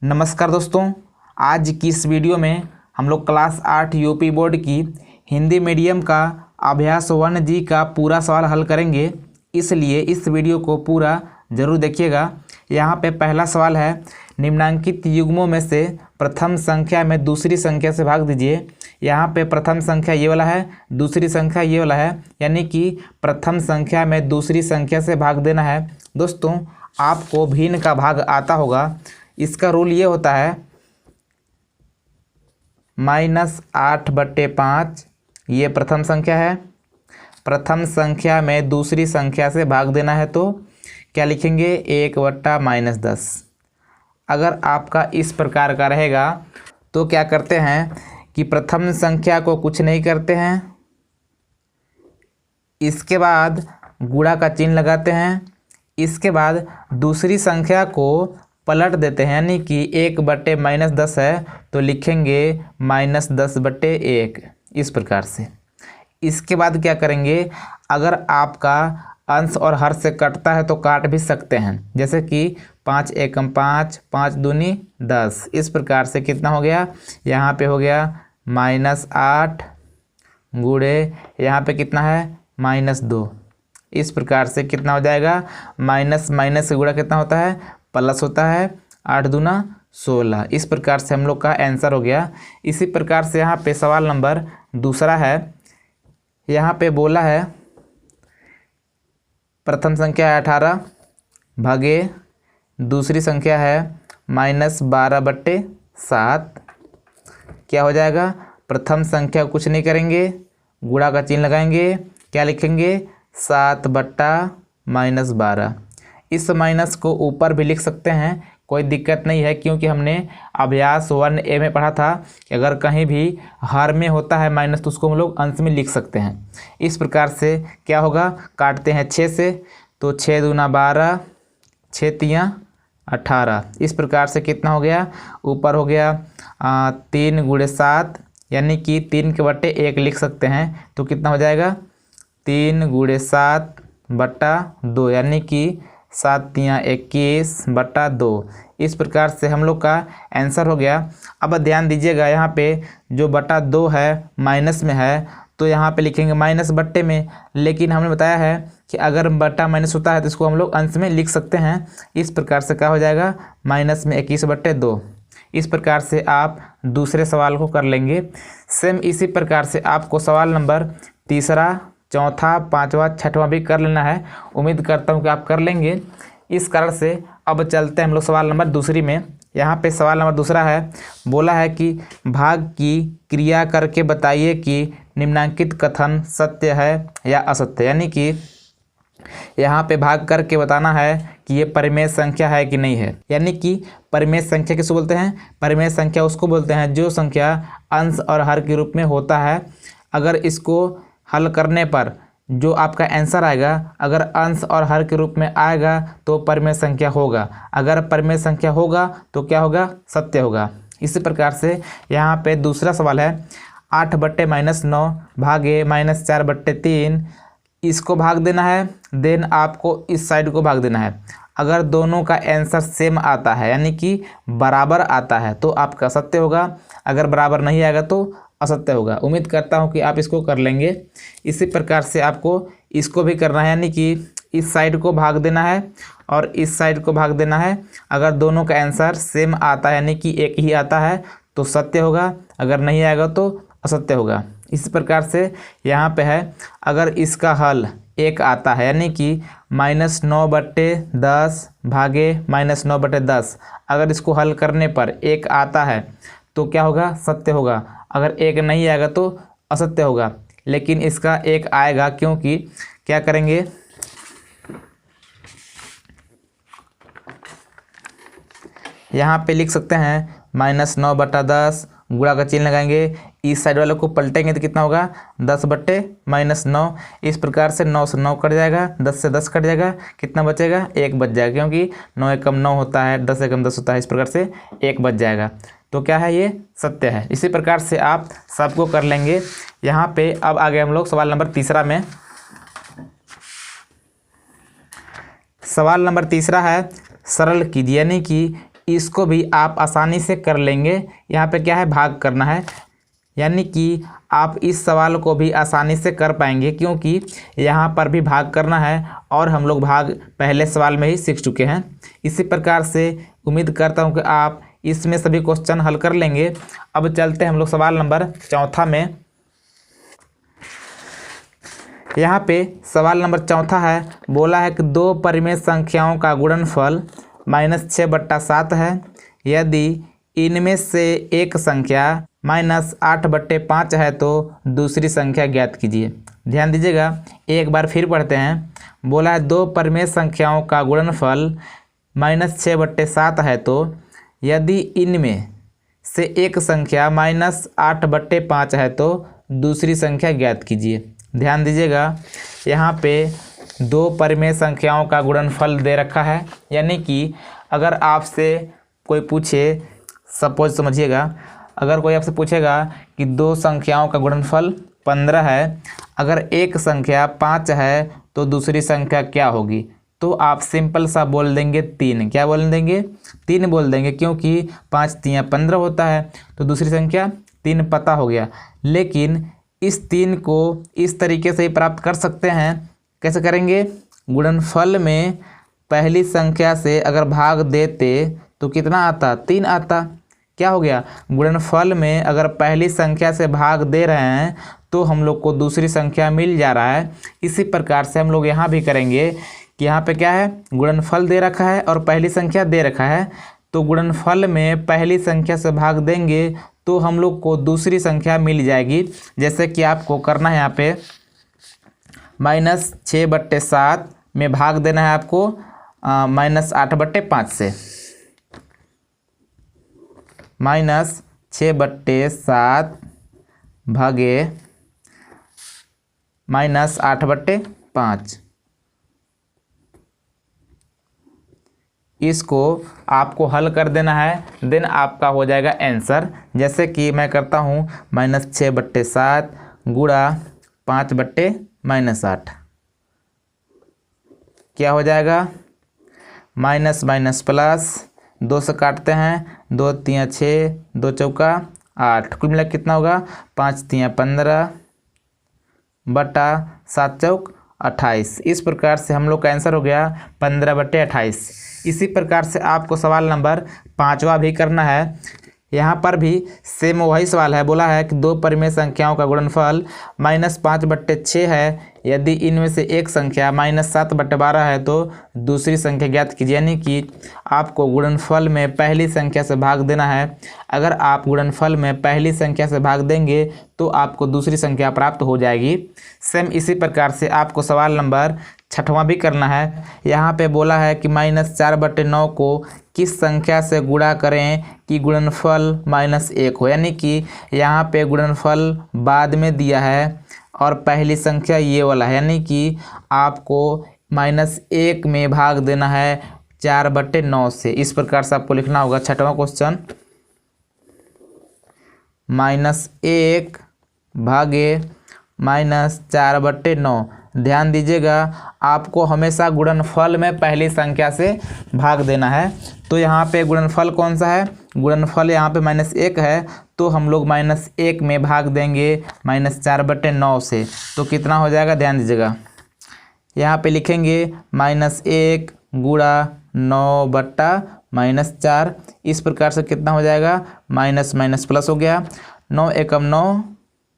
नमस्कार दोस्तों, आज की इस वीडियो में हम लोग क्लास 8 यूपी बोर्ड की हिंदी मीडियम का अभ्यास 1G का पूरा सवाल हल करेंगे। इसलिए इस वीडियो को पूरा ज़रूर देखिएगा। यहाँ पे पहला सवाल है, निम्नांकित युग्मों में से प्रथम संख्या में दूसरी संख्या से भाग दीजिए। यहाँ पे प्रथम संख्या ये वाला है, दूसरी संख्या ये वाला है, यानी कि प्रथम संख्या में दूसरी संख्या से भाग देना है। दोस्तों, आपको भिन्न का भाग आता होगा। इसका रूल ये होता है -8/5। ये प्रथम संख्या है। प्रथम संख्या में दूसरी संख्या से भाग देना है तो क्या लिखेंगे, 1/-10। अगर आपका इस प्रकार का रहेगा तो क्या करते हैं कि प्रथम संख्या को कुछ नहीं करते हैं, इसके बाद गुणा का चिन्ह लगाते हैं, इसके बाद दूसरी संख्या को पलट देते हैं, यानी कि 1/-10 है तो लिखेंगे -10/1 इस प्रकार से। इसके बाद क्या करेंगे, अगर आपका अंश और हर से कटता है तो काट भी सकते हैं, जैसे कि 5 एकम 5, 5 दूनी 10। इस प्रकार से कितना हो गया, यहाँ पे हो गया -8 गुणे यहाँ पे कितना है -2। इस प्रकार से कितना हो जाएगा, माइनस माइनस से गुणा कितना होता है, प्लस होता है। 8 दूना 16। इस प्रकार से हम लोग का आंसर हो गया। इसी प्रकार से यहाँ पे सवाल नंबर दूसरा है। यहाँ पे बोला है प्रथम संख्या है 18 भागे दूसरी संख्या है -12/7। क्या हो जाएगा, प्रथम संख्या कुछ नहीं करेंगे, गुणा का चिन्ह लगाएंगे, क्या लिखेंगे 7/-12। इस माइनस को ऊपर भी लिख सकते हैं, कोई दिक्कत नहीं है, क्योंकि हमने अभ्यास 1A में पढ़ा था कि अगर कहीं भी हर में होता है माइनस तो उसको हम लोग अंश में लिख सकते हैं। इस प्रकार से क्या होगा, काटते हैं 6 से तो 6 दूना 12, 6 तियाँ 18। इस प्रकार से कितना हो गया, ऊपर हो गया 3 गुणे 7, यानी कि 3/1 लिख सकते हैं तो कितना हो जाएगा 3 गुणे 7/2, यानी कि 7 तियाँ 21/2। इस प्रकार से हम लोग का आंसर हो गया। अब ध्यान दीजिएगा, यहाँ पे जो /2 है माइनस में है तो यहाँ पे लिखेंगे माइनस बट्टे में, लेकिन हमने बताया है कि अगर बट्टा माइनस होता है तो इसको हम लोग अंश में लिख सकते हैं। इस प्रकार से क्या हो जाएगा, -21/2। इस प्रकार से आप दूसरे सवाल को कर लेंगे। सेम इसी प्रकार से आपको सवाल नंबर तीसरा, चौथा, पाँचवा, छठवां भी कर लेना है। उम्मीद करता हूं कि आप कर लेंगे। इस कारण से अब चलते हैं हम लोग सवाल नंबर दूसरी में। यहाँ पे सवाल नंबर दूसरा है, बोला है कि भाग की क्रिया करके बताइए कि निम्नांकित कथन सत्य है या असत्य। यानी कि यहाँ पे भाग करके बताना है कि ये परिमेय संख्या है कि नहीं है। यानी कि परिमेय संख्या किसको बोलते हैं, परिमेय संख्या उसको बोलते हैं जो संख्या अंश और हर के रूप में होता है। अगर इसको हल करने पर जो आपका आंसर आएगा, अगर अंश और हर के रूप में आएगा तो परिमेय संख्या होगा, अगर परिमेय संख्या होगा तो क्या होगा, सत्य होगा। इसी प्रकार से यहाँ पे दूसरा सवाल है, 8/-9 भागे -4/3। इसको भाग देना है, देन आपको इस साइड को भाग देना है। अगर दोनों का आंसर सेम आता है, यानी कि बराबर आता है तो आपका सत्य होगा, अगर बराबर नहीं आएगा तो असत्य होगा। उम्मीद करता हूं कि आप इसको कर लेंगे। इसी प्रकार से आपको इसको भी करना है, यानी कि इस साइड को भाग देना है और इस साइड को भाग देना है। अगर दोनों का आंसर सेम आता है, यानी कि एक ही आता है तो सत्य होगा, अगर नहीं आएगा तो असत्य होगा। इस प्रकार से यहाँ पे है, अगर इसका हल 1 आता है, यानी कि -9/10 भागे -9/10, अगर इसको हल करने पर 1 आता है तो क्या होगा, सत्य होगा। अगर 1 नहीं आएगा तो असत्य होगा, लेकिन इसका 1 आएगा, क्योंकि क्या करेंगे, यहाँ पे लिख सकते हैं -9/10, गुणा का चिन्ह लगाएंगे, इस साइड वाले को पलटेंगे तो कितना होगा 10/-9। इस प्रकार से 9 से 9 कट जाएगा, 10 से 10 कट जाएगा, कितना बचेगा, 1 बच जाएगा, क्योंकि 9 एकम 9 होता है, 10 एकम 10 होता है। इस प्रकार से 1 बच जाएगा, तो क्या है, ये सत्य है। इसी प्रकार से आप सबको कर लेंगे। यहाँ पे अब आगे हम लोग सवाल नंबर तीसरा में। सवाल नंबर तीसरा है, सरल कीजिए, यानी कि इसको भी आप आसानी से कर लेंगे। यहाँ पे क्या है, भाग करना है, यानी कि आप इस सवाल को भी आसानी से कर पाएंगे क्योंकि यहाँ पर भी भाग करना है और हम लोग भाग पहले सवाल में ही सीख चुके हैं। इसी प्रकार से उम्मीद करता हूँ कि आप इसमें सभी क्वेश्चन हल कर लेंगे। अब चलते हैं हम लोग सवाल नंबर 4 में। यहाँ पे सवाल नंबर 4 है, बोला है कि 2 परिमेय संख्याओं का गुणनफल -6/7 है। यदि इनमें से एक संख्या -8/5 है तो दूसरी संख्या ज्ञात कीजिए। ध्यान दीजिएगा, एक बार फिर पढ़ते हैं। बोला है 2 परिमेय संख्याओं का गुणनफल -6/7 है तो यदि इनमें से एक संख्या -8/5 है तो दूसरी संख्या ज्ञात कीजिए। ध्यान दीजिएगा, यहाँ पे 2 परिमेय संख्याओं का गुणनफल दे रखा है, यानी कि अगर आपसे कोई पूछे, सपोज समझिएगा, अगर कोई आपसे पूछेगा कि 2 संख्याओं का गुणनफल 15 है, अगर एक संख्या 5 है तो दूसरी संख्या क्या होगी, तो आप सिंपल सा बोल देंगे 3। क्या बोल देंगे, 3 बोल देंगे, क्योंकि 5 × 3 = 15 होता है, तो दूसरी संख्या 3 पता हो गया। लेकिन इस 3 को इस तरीके से ही प्राप्त कर सकते हैं। कैसे करेंगे, गुणनफल में पहली संख्या से अगर भाग देते तो कितना आता, 3 आता। क्या हो गया, गुणनफल में अगर पहली संख्या से भाग दे रहे हैं तो हम लोग को दूसरी संख्या मिल जा रहा है। इसी प्रकार से हम लोग यहाँ भी करेंगे कि यहाँ पे क्या है, गुणनफल दे रखा है और पहली संख्या दे रखा है, तो गुणनफल में पहली संख्या से भाग देंगे तो हम लोग को दूसरी संख्या मिल जाएगी। जैसे कि आपको करना है, यहाँ पे -6/7 में भाग देना है आपको -8/5 से। -6/7 भागे -8/5, इसको आपको हल कर देना है, देन आपका हो जाएगा आंसर। जैसे कि मैं करता हूँ -6/7 गुणा 5/-8, क्या हो जाएगा, माइनस माइनस प्लस, 2 से काटते हैं, 2 × 3 = 6, 2 चौका 8, कुल मिला कितना होगा, 5 × 3 = 15 बटा 7 चौक 28। इस प्रकार से हम लोग का आंसर हो गया 15/28। इसी प्रकार से आपको सवाल नंबर 5वां भी करना है। यहाँ पर भी सेम वही सवाल है, बोला है कि 2 परिमेय संख्याओं का गुणनफल -5/6 है। यदि इनमें से एक संख्या -7/12 है तो दूसरी संख्या ज्ञात कीजिए। यानी कि आपको गुणनफल में पहली संख्या से भाग देना है। अगर आप गुणनफल में पहली संख्या से भाग देंगे तो आपको दूसरी संख्या प्राप्त हो जाएगी। सेम इसी प्रकार से आपको सवाल नंबर 6वां भी करना है। यहाँ पे बोला है कि -4/9 को किस संख्या से गुणा करें कि गुणनफल -1 हो। यानी कि यहाँ पे गुणनफल बाद में दिया है और पहली संख्या ये वाला है, यानी कि आपको -1 में भाग देना है 4/9 से। इस प्रकार से आपको लिखना होगा 6वां क्वेश्चन, -1 भागे -4/9। ध्यान दीजिएगा, आपको हमेशा गुणनफल में पहली संख्या से भाग देना है। तो यहाँ पे गुणनफल कौन सा है, गुणनफल यहाँ पे -1 है, तो हम लोग -1 में भाग देंगे -4/9 से, तो कितना हो जाएगा, ध्यान दीजिएगा। यहाँ पे लिखेंगे -1 गुणा 9/-4। इस प्रकार से कितना हो जाएगा, माइनस माइनस प्लस हो गया, 9 × 9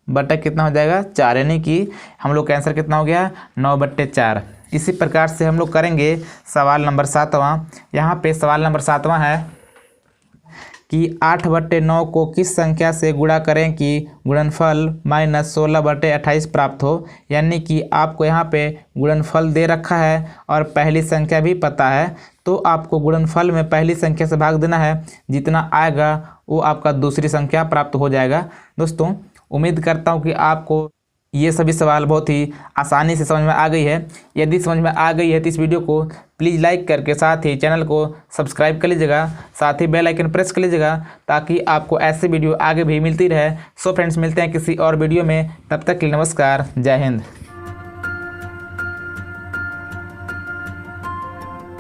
बटा कितना हो जाएगा, 4। यानी कि हम लोग का आंसर कितना हो गया, 9/4। इसी प्रकार से हम लोग करेंगे सवाल नंबर 7वां। यहाँ पे सवाल नंबर 7वां है कि 8/9 को किस संख्या से गुणा करें कि गुणनफल -16/28 प्राप्त हो। यानी कि आपको यहाँ पे गुणनफल दे रखा है और पहली संख्या भी पता है, तो आपको गुणनफल में पहली संख्या से भाग देना है। जितना आएगा वो आपका दूसरी संख्या प्राप्त हो जाएगा। दोस्तों, उम्मीद करता हूँ कि आपको ये सभी सवाल बहुत ही आसानी से समझ में आ गई है। यदि समझ में आ गई है तो इस वीडियो को प्लीज़ लाइक करके साथ ही चैनल को सब्सक्राइब कर लीजिएगा, साथ ही बेल आइकन प्रेस कर लीजिएगा ताकि आपको ऐसे वीडियो आगे भी मिलती रहे। सो फ्रेंड्स, मिलते हैं किसी और वीडियो में, तब तक के लिए नमस्कार, जय हिंद।